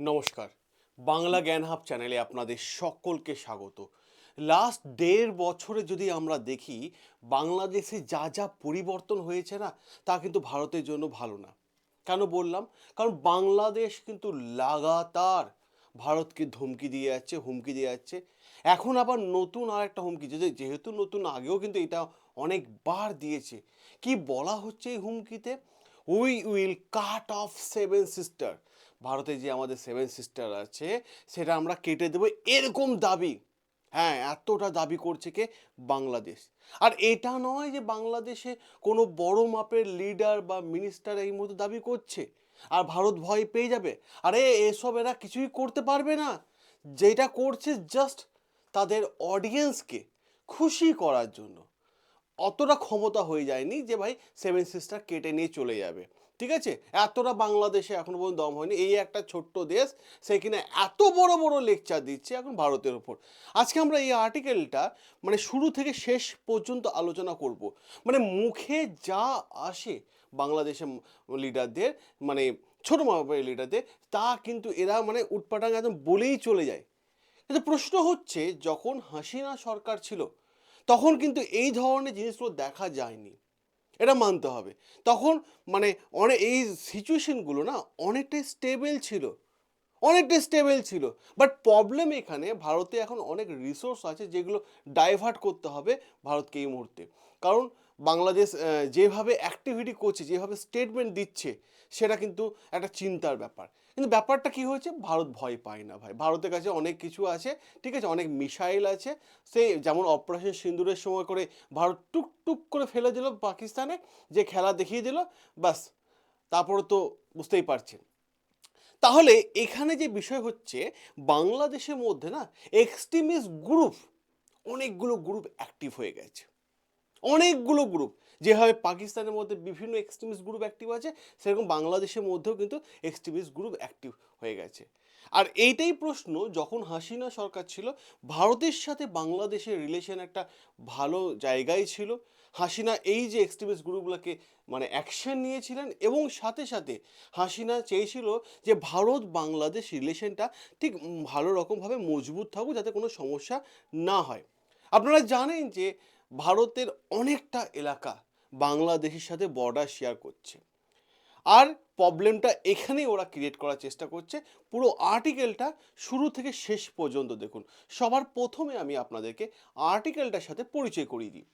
নমস্কার। বাংলা জ্ঞান হাব চ্যানেলে আপনাদের সকলকে স্বাগত। লাস্ট ১.৫ বছরে যদি আমরা দেখি বাংলাদেশে যা যা পরিবর্তন হয়েছে না, তা কিন্তু ভারতের জন্য ভালো না। কেন বললাম? কারণ বাংলাদেশ কিন্তু লাগাতার ভারতকে ধমকি দিয়ে যাচ্ছে, হুমকি দিয়ে যাচ্ছে। এখন আবার নতুন আরেকটা হুমকি, যেহেতু নতুন, আগেও কিন্তু এটা অনেকবার দিয়েছে। কি বলা হচ্ছে এই হুমকিতে? We will cut off seven sister. ভারতে যে আমাদের সেভেন সিস্টার আছে সেটা আমরা কেটে দেবো, এরকম দাবি। হ্যাঁ, এতটা দাবি করছে কে? বাংলাদেশ। আর এটা নয় যে বাংলাদেশে কোনো বড় মাপের লিডার বা মিনিস্টার এই মতো দাবি করছে আর ভারত ভয় পেয়ে যাবে। আরে এসব এরা কিছুই করতে পারবে না। যেটা করছে জাস্ট তাদের অডিয়েন্সকে খুশি করার জন্য। অতটা ক্ষমতা হয়ে যায়নি যে ভাই সেভেন সিস্টার কেটে নিয়ে চলে যাবে। ঠিক আছে, এতটা বাংলাদেশে এখনো পর্যন্ত দম হয়নি। এই একটা ছোট্ট দেশ, সেখানে এত বড় বড় লেকচার দিচ্ছে এখন ভারতের ওপর। আজকে আমরা এই আর্টিকেলটা মানে শুরু থেকে শেষ পর্যন্ত আলোচনা করব। মানে মুখে যা আসে বাংলাদেশের লিডারদের, মানে ছোট মাপের লিডারদের, তা কিন্তু এরা মানে উটপাটাং একদম বলেই চলে যায়। কিন্তু প্রশ্ন হচ্ছে, যখন হাসিনা সরকার ছিল তখন কিন্তু এই ধরনের জিনিসগুলো দেখা যায়নি, এটা মানতে হবে। তখন মানে অনেক এই সিচুয়েশনগুলো না অনেকটাই স্টেবল ছিল, অনেকটাই স্টেবল ছিল। বাট প্রবলেম এখানে, ভারতে এখন অনেক রিসোর্স আছে যেগুলো ডাইভার্ট করতে হবে ভারতকে এই মুহূর্তে। কারণ বাংলাদেশ যেভাবে অ্যাক্টিভিটি করছে, যেভাবে স্টেটমেন্ট দিচ্ছে, সেটা কিন্তু একটা চিন্তার ব্যাপার। কিন্তু ব্যাপারটা কি হয়েছে, ভারত ভয় পায় না ভাই। ভারতের কাছে অনেক কিছু আছে, ঠিক আছে, অনেক মিসাইল আছে। সেই যেমন অপারেশন সিন্দুরের সময় করে ভারত টুক টুক করে ফেলে দিল পাকিস্তানে, যে খেলা দেখিয়ে দিল, বাস। তারপরে তো বুঝতেই পারছেন। তাহলে এখানে যে বিষয় হচ্ছে, বাংলাদেশের মধ্যে না এক্সট্রিমিস্ট গ্রুপ, অনেকগুলো গ্রুপ অ্যাক্টিভ হয়ে গেছে, অনেকগুলো গ্রুপ। যেভাবে পাকিস্তানের মধ্যে বিভিন্ন এক্সট্রিমিস্ট গ্রুপ অ্যাক্টিভ আছে, সেরকম বাংলাদেশের মধ্যেও কিন্তু এক্সট্রিমিস্ট গ্রুপ অ্যাক্টিভ হয়ে গেছে। আর এইটাই প্রশ্ন, যখন হাসিনা সরকার ছিল ভারতের সাথে বাংলাদেশের রিলেশন একটা ভালো জায়গায় ছিল। হাসিনা এই যে এক্সট্রিমিস্ট গ্রুপগুলোকে মানে অ্যাকশন নিয়েছিলেন, এবং সাথে সাথে হাসিনা চেয়েছিল যে ভারত বাংলাদেশ রিলেশনটা ঠিক ভালো রকমভাবে মজবুত থাকুক, যাতে কোনো সমস্যা না হয়। আপনারা জানেন যে ভারতের অনেকটা এলাকা বাংলাদেশের সাথে বর্ডার শেয়ার করছে। আর প্রবলেমটা এখানেই ওরা ক্রিয়েট করার চেষ্টা করছে। পুরো আর্টিকেলটা শুরু থেকে শেষ পর্যন্ত দেখুন। সবার প্রথমে আমি আপনাদেরকে আর্টিকেলটার সাথে পরিচয় করিয়ে দিই।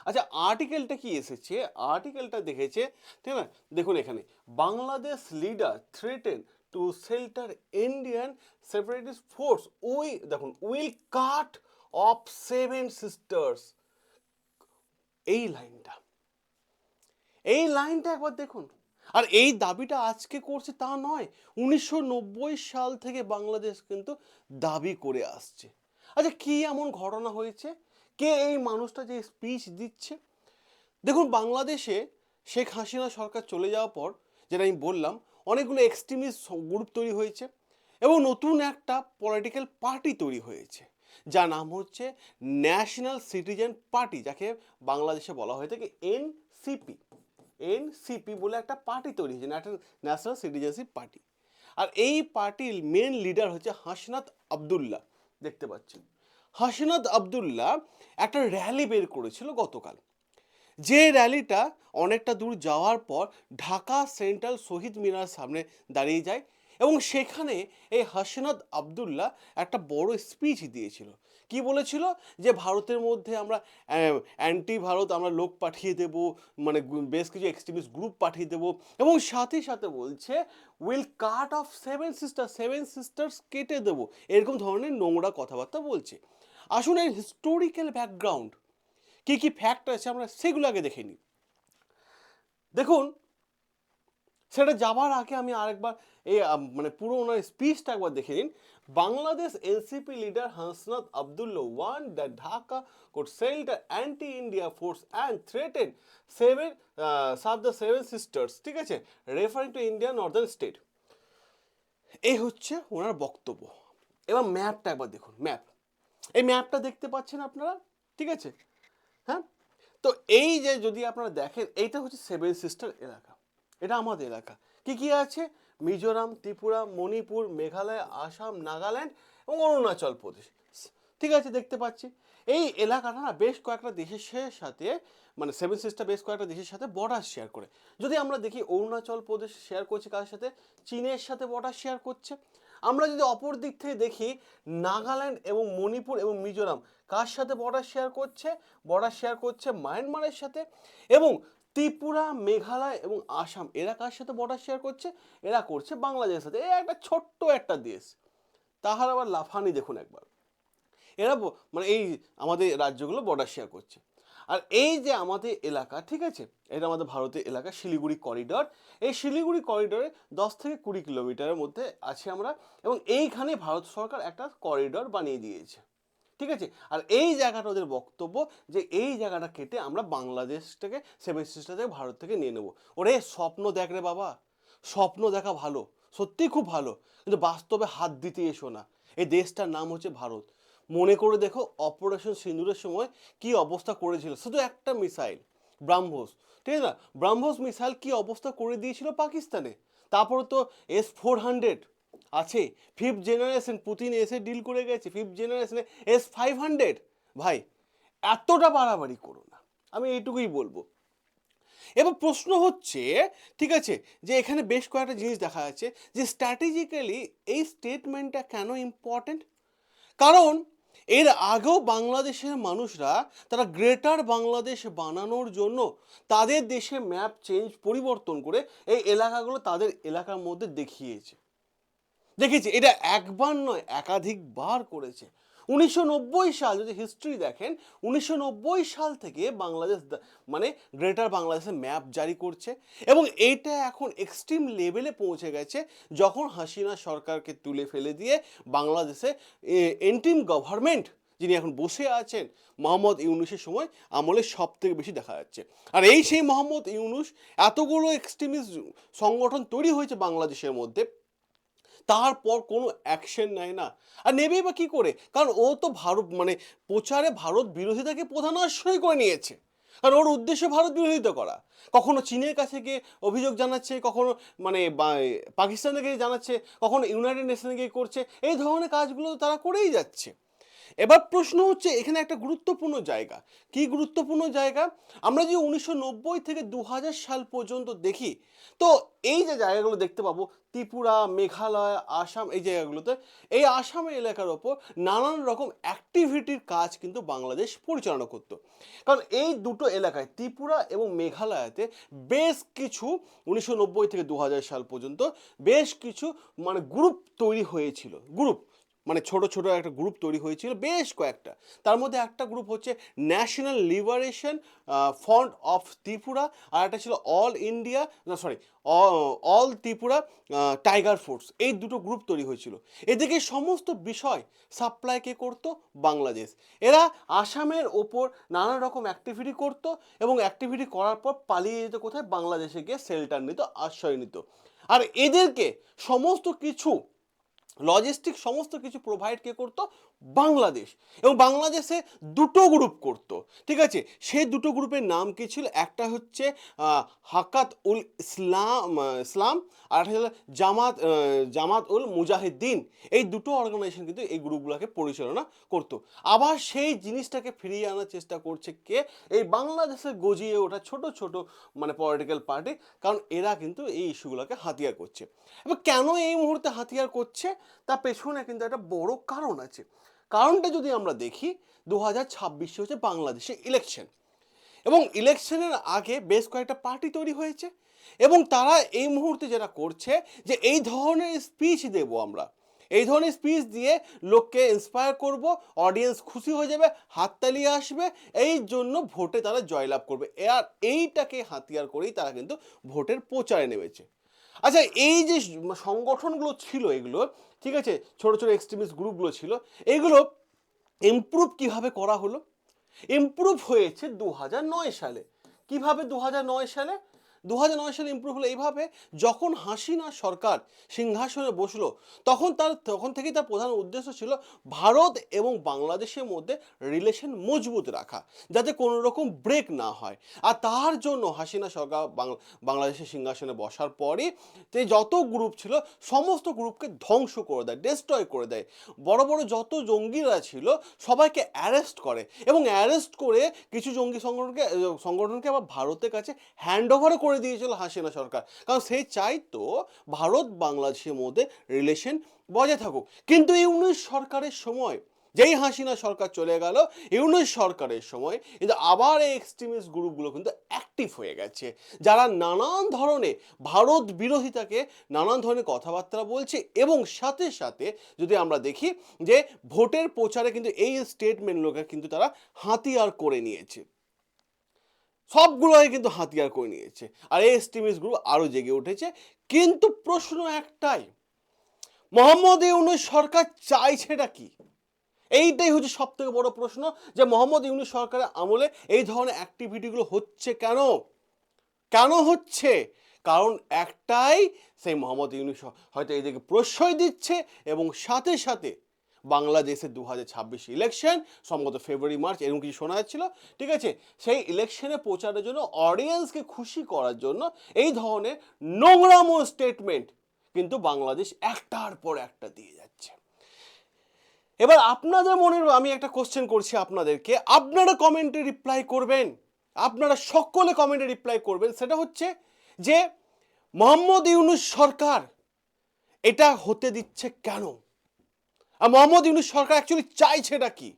আচ্ছা, আর্টিকেলটা কি এসেছে? আর্টিকেলটা দেখেছে, ঠিক না? দেখুন এখানে, Bangladesh leader threaten to shelter Indian separatist force, ওই দেখুন, will cut off seven sisters. এই লাইনটা, এই লাইনটা একবার দেখুন। আর এই দাবিটা আজকে করছে তা নয়, 1990 সাল থেকে বাংলাদেশ কিন্তু দাবি করে আসছে। আচ্ছা, কি এমন ঘটনা হয়েছে? কে এই মানুষটা যে স্পিচ দিচ্ছে? দেখুন, বাংলাদেশে শেখ হাসিনা সরকার চলে যাওয়ার পর, যেটা আমি বললাম, অনেকগুলো এক্সট্রিমিস্ট গ্রুপ তৈরি হয়েছে এবং নতুন একটা পলিটিক্যাল পার্টি তৈরি হয়েছে, যার নাম হচ্ছে ন্যাশনাল সিটিজেন পার্টি, যাকে বাংলাদেশে বলা হয়ে থাকে এনসিপি। এনসিপি বলে একটা পার্টি তৈরি হয়েছে, ন্যাশনাল সিটিজেনশিপ পার্টি। আর এই পার্টির মেন লিডার হচ্ছে হাসনাত আবদুল্লাহ। দেখতে পাচ্ছেন, হাসনাত আবদুল্লাহ একটা র্যালি বের করেছিল গতকাল। যে র্যালিটা অনেকটা দূর যাওয়ার পর ঢাকা সেন্ট্রাল শহীদ মিনার সামনে দাঁড়িয়ে যায়, এবং সেখানে এই হাসনাত আবদুল্লাহ একটা বড় স্পিচ দিয়েছিল। কি বলেছিল? যে ভারতের মধ্যে আমরা অ্যান্টি ভারত আমরা লোক পাঠিয়ে দেব, মানে বেশ কিছু এক্সট্রিমিস্ট গ্রুপ পাঠিয়ে দেব, এবং সাথে সাথে বলছে will cut off seven sister, seven sisters কেটে দেবো, এরকম ধরনের নোংরা কথাবার্তা বলছে। আসুন এর হিস্টোরিক্যাল ব্যাকগ্রাউন্ড, কি কি ফ্যাক্ট আছে আমরা সেগুলো আগে দেখে নিই। দেখুন, সেটা যাবার আগে আমি আরেকবার এই মানে পুরো ওনার স্পিচটা একবার দেখে নিন। Bangladesh NCP leader Hasnat Abdullah one that Dhaka could send the anti-India force and threaten seven sub the seven sisters, ঠিক আছে, referring to India Northern state. এই হচ্ছে ওনার বক্তব্য। এবার ম্যাপটা একবার দেখুন, ম্যাপ, এই ম্যাপটা দেখতে পাচ্ছেন আপনারা, ঠিক আছে? হ্যাঁ, তো এই যে যদি আপনারা দেখেন, এইটা হচ্ছে সেভেন সিস্টার এলাকা, এটা আমাদের এলাকা। কি কি আছে? মিজোরাম, ত্রিপুরা, মণিপুর, মেঘালয়, আসাম, নাগাল্যান্ড এবং অরুণাচল প্রদেশ। ঠিক আছে, দেখতে পাচ্ছি এই এলাকাটা না বেশ কয়েকটা দেশের সাথে, মানে সেভেন সিস্টার বেশ কয়েকটা দেশের সাথে বর্ডার শেয়ার করে। যদি আমরা দেখি অরুণাচল প্রদেশ শেয়ার করছে কার সাথে, চীনের সাথে বর্ডার শেয়ার করছে। আমরা যদি অপর দিক থেকে দেখি নাগাল্যান্ড এবং মণিপুর এবং মিজোরাম কার সাথে বর্ডার শেয়ার করছে, বর্ডার শেয়ার করছে মায়ানমারের সাথে। এবং ত্রিপুরা, মেঘালয় এবং আসাম এরা কার সাথে বর্ডার শেয়ার করছে, এরা করছে বাংলাদেশের সাথে। এই একটা ছোট্ট একটা দেশ, তাহার আবার লাফানি দেখুন একবার। এরা মানে এই আমাদের রাজ্যগুলো বর্ডার শেয়ার করছে। আর এই যে আমাদের এলাকা, ঠিক আছে, এটা আমাদের ভারতের এলাকা শিলিগুড়ি করিডর। এই শিলিগুড়ি করিডরে 10 থেকে 20 কিলোমিটারের মধ্যে আছি আমরা, এবং এইখানে ভারত সরকার একটা করিডর বানিয়ে দিয়েছে। ঠিক আছে, আর এই জায়গাটা ওদের বক্তব্য যে এই জায়গাটা কেটে আমরা বাংলাদেশটাকে সেভেন সিস্টার থেকে ভারত থেকে নিয়ে নেবো। ওরে স্বপ্ন দেখ রে বাবা, স্বপ্ন দেখা ভালো, সত্যি খুব ভালো, কিন্তু বাস্তবে হাত দিতে এসো না। এই দেশটার নাম হচ্ছে ভারত। মনে করে দেখো অপারেশন সিঁদুরের সময় কি অবস্থা করেছিল, শুধু একটা মিসাইল ব্রাহ্মোস, ঠিক আছে না, ব্রাহ্মোস মিসাইল কি অবস্থা করে দিয়েছিল পাকিস্তানে। তারপরে তো S-400 আছে, ফিফথ জেনারেশন, পুতিন এসে ডিল করে গেছে ফিফথ জেনারেশনে S-500। ভাই এতটা বাড়াবাড়ি করো না, আমি এইটুকুই বলবো। এবার প্রশ্ন হচ্ছে, ঠিক আছে, যে এখানে বেশ কয়েকটা জিনিস দেখা যাচ্ছে যে স্ট্র্যাটেজিক্যালি এই স্টেটমেন্টটা কেন ইম্পর্টেন্ট। কারণ এর আগেও বাংলাদেশের মানুষরা তারা গ্রেটার বাংলাদেশ বানানোর জন্য তাদের দেশে ম্যাপ পরিবর্তন করে এই এলাকাগুলো তাদের এলাকার মধ্যে দেখিয়েছে। এটা একবার নয়, একাধিকবার করেছে। 1990 সাল যদি হিস্ট্রি দেখেন, 1990 সাল থেকে বাংলাদেশ মানে গ্রেটার বাংলাদেশের ম্যাপ জারি করছে, এবং এইটা এখন এক্সট্রিম লেভেলে পৌঁছে গেছে যখন হাসিনা সরকারকে তুলে ফেলে দিয়ে বাংলাদেশে এন্টিম গভর্নমেন্ট যিনি এখন বসে আছেন মোহাম্মদ ইউনূসের সময় আমলে সব থেকে বেশি দেখা যাচ্ছে। আর এই সেই মোহাম্মদ ইউনূস, এতগুলো এক্সট্রিমিস্ট সংগঠন তৈরি হয়েছে বাংলাদেশের মধ্যে, তারপর কোনো অ্যাকশন নেয় না। আর নেবেই বা কী করে, কারণ ও তো ভারত মানে প্রচারে ভারত বিরোধিতাকে প্রধান আশ্রয় করে নিয়েছে। কারণ ওর উদ্দেশ্য ভারত বিরোধিতা করা। কখনো চীনের কাছে গিয়ে অভিযোগ জানাচ্ছে, কখনো মানে পাকিস্তানে গিয়ে জানাচ্ছে, কখনো ইউনাইটেড নেশনে গিয়ে করছে। এই ধরনের কাজগুলো তারা করেই যাচ্ছে। এবার প্রশ্ন হচ্ছে এখানে একটা গুরুত্বপূর্ণ জায়গা, কি গুরুত্বপূর্ণ জায়গা, আমরা যদি 1990 থেকে 2000 সাল পর্যন্ত দেখি, তো এই যে জায়গাগুলো দেখতে পাবো ত্রিপুরা, মেঘালয়, আসাম, এই জায়গাগুলোতে এই আসামের এলাকার ওপর নানান রকম অ্যাক্টিভিটির কাজ কিন্তু বাংলাদেশ পরিচালনা করতো। কারণ এই দুটো এলাকায় ত্রিপুরা এবং মেঘালয়তে বেশ কিছু 1990 থেকে 2000 সাল পর্যন্ত বেশ কিছু মানে গ্রুপ তৈরি হয়েছিল, গ্রুপ মানে ছোট ছোট একটা গ্রুপ তৈরি হয়েছিল বেশ কয়েকটা। তার মধ্যে একটা গ্রুপ হচ্ছে National Liberation Front of Tripura, আর একটা ছিল অল ত্রিপুরা টাইগার ফোর্স। এই দুটো গ্রুপ তৈরি হয়েছিল। এদিকে সমস্ত বিষয় সাপ্লাই কে করতো, বাংলাদেশ। এরা আসামের ওপর নানা রকম অ্যাক্টিভিটি করতো, এবং অ্যাক্টিভিটি করার পর পালিয়ে যেত কোথায়, বাংলাদেশে গিয়ে শেল্টার নিত, আশ্রয় নিত। আর এদেরকে সমস্ত কিছু লজিস্টিক সমস্ত কিছু প্রোভাইড কে করতো, বাংলাদেশ। এবং বাংলাদেশে দুটো গ্রুপ করতো, ঠিক আছে, সেই দুটো গ্রুপের নাম কি ছিল, একটা হচ্ছে হাকাত উল ইসলাম, আর একটা হলো জামাত উল মুজাহিদ্দিন। এই দুটো অর্গানাইজেশন কিন্তু এই গ্রুপগুলোকে পরিচালনা করতো। আবার সেই জিনিসটাকে ফিরিয়ে আনার চেষ্টা করছে কে, এই বাংলাদেশের গজিয়ে ওঠা ছোট ছোট মানে পলিটিক্যাল পার্টি, কারণ এরা কিন্তু এই ইস্যুগুলোকে হাতিয়ার করছে। এবার কেন এই মুহূর্তে হাতিয়ার করছে, তার পেছনে কিন্তু একটা বড় কারণ আছে। কারণটা যদি আমরা দেখি, 2026 হচ্ছে বাংলাদেশে ইলেকশন, এবং ইলেকশনের আগে বেশ কয়েকটা পার্টি তৈরি হয়েছে, এবং তারা এই মুহূর্তে যেটা করছে যে এই ধরনের স্পিচ দেব আমরা, এই ধরনের স্পিচ দিয়ে লোককে ইন্সপায়ার করব, অডিয়েন্স খুশি হয়ে যাবে, হাততালি আসবে, এই জন্য ভোটে তারা জয়লাভ করবে। আর এইটাকে হাতিয়ার করেই তারা কিন্তু ভোটের প্রচারে নেমেছে। আচ্ছা, এই যে সংগঠনগুলো ছিল এগুলো, ঠিক আছে, ছোট ছোট এক্সট্রিমিস্ট গ্রুপগুলো ছিল, এগুলো ইমপ্রুভ কিভাবে করা হলো, ইমপ্রুভ হয়েছে 2009 সালে। কিভাবে 2009 সালে, 2009 সালে ইমপ্রুভ হলো এইভাবে, যখন হাসিনা সরকার সিংহাসনে বসলো তখন থেকেই তার প্রধান উদ্দেশ্য ছিল ভারত এবং বাংলাদেশের মধ্যে রিলেশন মজবুত রাখা, যাতে কোনো রকম ব্রেক না হয়। আর তার জন্য হাসিনা সরকার বাংলাদেশের সিংহাসনে বসার পরই যে যত গ্রুপ ছিল সমস্ত গ্রুপকে ধ্বংস করে দেয়, ডিস্ট্রয় করে দেয়। বড় বড় যত জঙ্গিরা ছিল সবাইকে অ্যারেস্ট করে, এবং অ্যারেস্ট করে কিছু জঙ্গি সংগঠনকে আবার ভারতের কাছে হ্যান্ড ওভারও করে দিয়েছিল হাসিনা সরকার, কারণ সে চাইতো ভারত বাংলাদেশের মধ্যে রিলেশন বজায় থাকুক। কিন্তু ইউনূস সরকারের সময়, যেই হাসিনা সরকার চলে গেল, ইউনূস সরকারের সময় কিন্তু আবার এই এক্সট্রিমিস্ট গ্রুপগুলো কিন্তু অ্যাক্টিভ হয়ে গেছে, যারা নানান ধরনের ভারত বিরোধিতাকে নানান ধরনের কথাবার্তা বলছে। এবং সাথে সাথে যদি আমরা দেখি যে ভোটের প্রচারে কিন্তু এই স্টেটমেন্টগুলোকে কিন্তু তারা হাতিয়ার করে নিয়েছে, সবগুলোই কিন্তু হাতিয়ার করে নিয়েছে। আর এই এক্সট্রিমিস্ট গ্রুপ আরও জেগে উঠেছে। কিন্তু প্রশ্ন একটাই, মোহাম্মদ ইউনূস সরকার চাইছেটা কি? এইটাই হচ্ছে সব থেকে বড় প্রশ্ন, যে মোহাম্মদ ইউনূস সরকারের আমলে এই ধরনের অ্যাক্টিভিটিগুলো হচ্ছে কেন? কেন হচ্ছে? কারণ একটাই, সেই মোহাম্মদ ইউনূস হয়তো এদিকে প্রশ্রয় দিচ্ছে, এবং সাথে সাথে বাংলাদেশের 2026 ইলেকশন, সম্ভবত ফেব্রুয়ারি মার্চ এরকম কিছু শোনা যাচ্ছিল, ঠিক আছে, সেই ইলেকশনে প্রচারের জন্য, অডিয়েন্সকে খুশি করার জন্য এই ধরনের নোংরামো স্টেটমেন্ট কিন্তু বাংলাদেশ একটার পর একটা দিয়ে যাচ্ছে। এবার আপনাদের মনের, আমি একটা কোশ্চেন করছি আপনাদেরকে, আপনারা কমেন্টে রিপ্লাই করবেন, আপনারা সকলে কমেন্টে রিপ্লাই করবেন। সেটা হচ্ছে যে মোহাম্মদ ইউনূস সরকার এটা হতে দিচ্ছে কেন, আর মোহাম্মদ ইউনূস সরকার অ্যাকচুয়ালি চাইছেটা কি,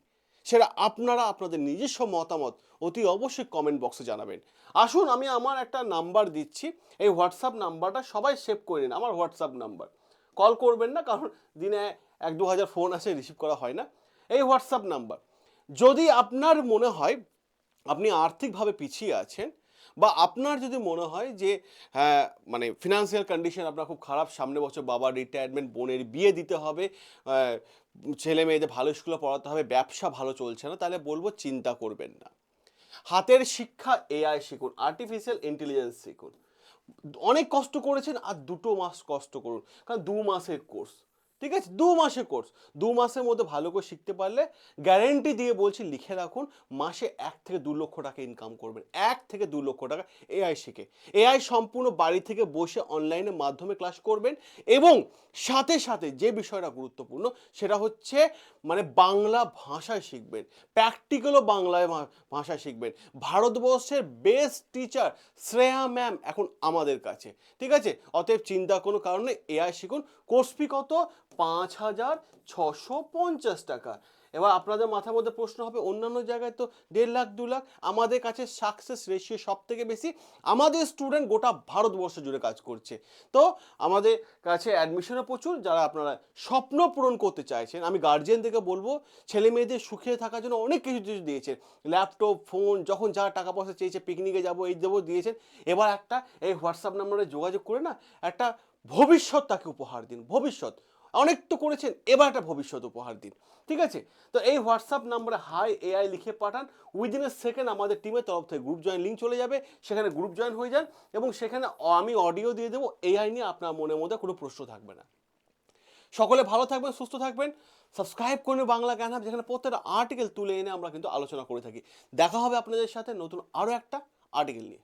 সেটা আপনারা আপনাদের নিজস্ব মতামত অতি অবশ্যই কমেন্ট বক্সে জানাবেন। আসুন, আমি আমার একটা নাম্বার দিচ্ছি, এই হোয়াটসঅ্যাপ নাম্বারটা সবাই সেভ করে নিন, আমার হোয়াটসঅ্যাপ নাম্বার। কল করবেন না, কারণ দিনে 1-2 হাজার ফোন আসে, রিসিভ করা হয় না। এই হোয়াটসঅ্যাপ নাম্বার, যদি আপনার মনে হয় আপনি আর্থিকভাবে পিছিয়ে আছেন, বা আপনার যদি মনে হয় যে হ্যাঁ, মানে ফিনান্সিয়াল কন্ডিশন আপনার খুব খারাপ, সামনে বছর বাবার রিটায়ারমেন্ট, বোনের বিয়ে দিতে হবে, ছেলে মেয়েদের ভালো স্কুলে পড়াতে হবে, ব্যবসা ভালো চলছে না, তাহলে বলবো চিন্তা করবেন না, হাতের শিক্ষা এআই শিখুন, আর্টিফিশিয়াল ইন্টেলিজেন্স শিখুন। অনেক কষ্ট করেছেন, আর 2 মাস কষ্ট করুন, কারণ 2 মাসের কোর্স, ঠিক আছে, 2 মাসের কোর্স, 2 মাসের মধ্যে ভালো করে শিখতে পারলে গ্যারেন্টি দিয়ে বলছি, লিখে রাখুন, মাসে 1 থেকে 2 লক্ষ টাকা ইনকাম করবেন, 1 থেকে 2 লক্ষ টাকা এআই শিখে। এআই সম্পূর্ণ বাড়ি থেকে বসে অনলাইনের মাধ্যমে ক্লাস করবেন, এবং সাথে সাথে যে বিষয়টা গুরুত্বপূর্ণ সেটা হচ্ছে মানে বাংলা ভাষায় শিখবেন, প্র্যাকটিক্যালও বাংলায় ভাষা শিখবেন। ভারতবর্ষের বেস্ট টিচার শ্রেয়া ম্যাম এখন আমাদের কাছে, ঠিক আছে, অতএব চিন্তা কোনো কারণে, এআই শিখুন। কোর্স ফি কত? 5,650 টাকা। এবার আপনাদের মাথার মধ্যে প্রশ্ন হবে, অন্যান্য জায়গায় তো 1.5 লাখ 2 লাখ, আমাদের কাছে সাকসেস রেশিও সব থেকে বেশি, আমাদের স্টুডেন্ট গোটা ভারতবর্ষ জুড়ে কাজ করছে। তো আমাদের কাছে অ্যাডমিশনও প্রচুর, যারা আপনারা স্বপ্ন পূরণ করতে চাইছেন, আমি গার্জিয়ানদেরকে বলবো, ছেলে মেয়েদের সুখে থাকার জন্য অনেক কিছু দিয়েছেন, ল্যাপটপ, ফোন, যখন যা টাকা পয়সা চেয়েছে, পিকনিকে যাবো, এই দেবো, দিয়েছেন। এবার একটা এই হোয়াটসঅ্যাপ নাম্বারে যোগাযোগ করে না, একটা ভবিষ্যৎ তাকে উপহার দিন। ভবিষ্যৎ অনেক তো করেছেন, এবার একটা ভবিষ্যৎ উপহার দিন, ঠিক আছে। তো এই হোয়াটসঅ্যাপ নাম্বারে হাই এআই লিখে পাঠান, উইদিন এ সেকেন্ড আমাদের টিমের তরফ থেকে গ্রুপ জয়েন লিঙ্ক চলে যাবে, সেখানে গ্রুপ জয়েন হয়ে যান, এবং সেখানে আমি অডিও দিয়ে দেবো, এআই নিয়ে আপনার মনের মধ্যে কোনো প্রশ্ন থাকবে না। সকলে ভালো থাকবেন, সুস্থ থাকবেন, সাবস্ক্রাইব করুন বাংলা জ্ঞান হাব, যেখানে প্রত্যেকটা আর্টিকেল তুলে এনে আমরা কিন্তু আলোচনা করে থাকি। দেখা হবে আপনাদের সাথে নতুন আরও একটা আর্টিকেল নিয়ে।